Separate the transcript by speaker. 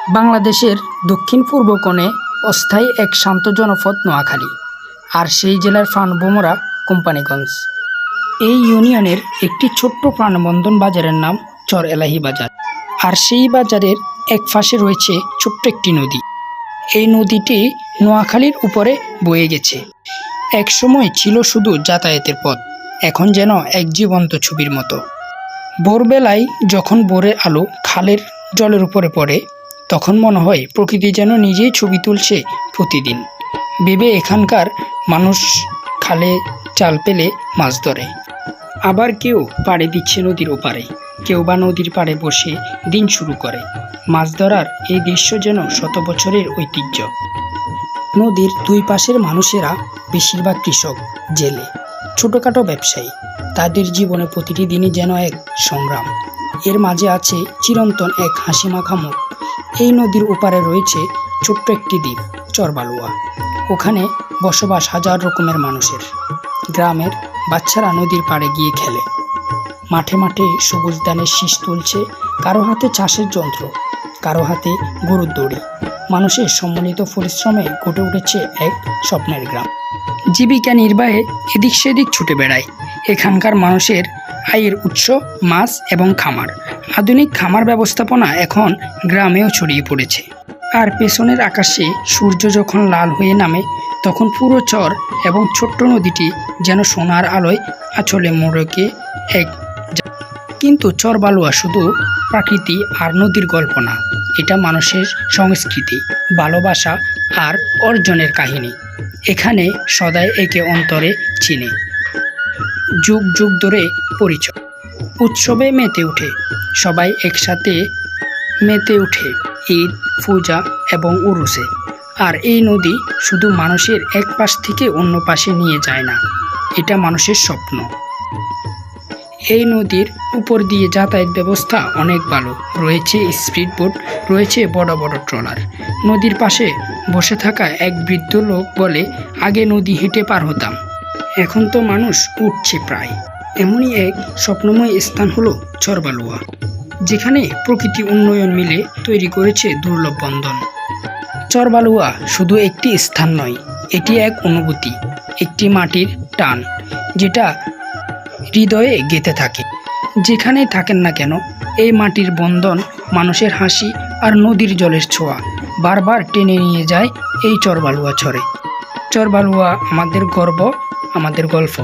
Speaker 1: বাংলাদেশের দক্ষিণ পূর্ব কোণে অস্থায়ী এক শান্ত জনপদ নোয়াখালী, আর সেই জেলার প্রাণভোমরা কোম্পানীগঞ্জ। এই ইউনিয়নের একটি ছোট্ট প্রাণবন্ধন বাজারের নাম চর এলাহী বাজার, আর সেই বাজারের এক পাশে রয়েছে ছোট্ট একটি নদী। এই নদীটি নোয়াখালীর উপরে বয়ে গেছে। এক সময় ছিল শুধু যাতায়াতের পথ, এখন যেন এক জীবন্ত ছবির মতো। ভোরবেলায় যখন ভোরের আলো খালের জলের উপরে পড়ে, তখন মনে হয় প্রকৃতি যেন নিজেই ছবি তুলছে প্রতিদিন। ভেবে এখানকার মানুষ খালে জাল পেলে মাছ ধরে, আবার কেউ পাড়ে দিচ্ছে নদীর ওপারে, কেউ বা নদীর পাড়ে বসে দিন শুরু করে। মাছ ধরার এই দৃশ্য যেন শত বছরের ঐতিহ্য। নদীর দুই পাশের মানুষেরা বেশিরভাগ কৃষক, জেলে, ছোটোখাটো ব্যবসায়ী। তাদের জীবনে প্রতিটি দিনই যেন এক সংগ্রাম। এর মাঝে আছে চিরন্তন এক হাসিমাখা মুখ। এই নদীর ওপারে রয়েছে ছোট্ট একটি দ্বীপ, চরবালুয়া। ওখানে বসবাস হাজার রকমের মানুষের। গ্রামের বাচ্চারা নদীর পাড়ে গিয়ে খেলে, মাঠে মাঠে সবুজ ধানের শীষ তুলছে, কারো হাতে চাষের যন্ত্র, কারো হাতে গরুর দড়ি। মানুষের সম্মিলিত পরিশ্রমে গড়ে উঠেছে এক স্বপ্নের গ্রাম। জীবিকা নির্বাহে এদিক সেদিক ছুটে বেড়ায়। এখানকার মানুষের আয়ের উৎস মাছ এবং খামার। আধুনিক খামার ব্যবস্থাপনা এখন গ্রামেও ছড়িয়ে পড়েছে। আর পেছনের আকাশে সূর্য যখন লাল হয়ে নামে, তখন পুরো চর এবং ছোট্ট নদীটি যেন সোনার আলোয় আঁচলে মোড়কে এক। কিন্তু চরবালুয়া শুধু প্রকৃতি আর নদীর গল্প না, এটা মানুষের সংস্কৃতি, ভালোবাসা আর অর্জনের কাহিনী। এখানে সদাই একে অন্তরে চিনে, যুগ যুগ ধরে পরিচয়। উৎসবে মেতে ওঠে, সবাই একসাথে মেতে ওঠে ঈদ, পূজা এবং উরুসে। আর এই নদী শুধু মানুষের এক পাশ থেকে অন্য পাশে নিয়ে যায় না, এটা মানুষের স্বপ্ন। এই নদীর উপর দিয়ে যাতায়াত ব্যবস্থা অনেক ভালো। রয়েছে স্পিড বোট, রয়েছে বড় বড় ট্রলার। নদীর পাশে বসে থাকা এক বৃদ্ধ লোক বলে, আগে নদী হেঁটে পার হতাম, এখন তো মানুষ উঠছে প্রায়। এমনই এক স্বপ্নময় স্থান হলো চরবালুয়া, যেখানে প্রকৃতি উন্নয়ন মিলে তৈরি করেছে দুর্লভ বন্ধন। চরবালুয়া শুধু একটি স্থান নয়, এটি এক অনুভূতি, একটি মাটির টান, যেটা হৃদয়ে গেঁথে থাকে। যেখানেই থাকেন না কেন, এই মাটির বন্ধন, মানুষের হাসি আর নদীর জলের ছোঁয়া বারবার টেনে নিয়ে যায় এই চরবালুয়া চরে। চরবালুয়া আমাদের গর্ব, আমাদের গল্প।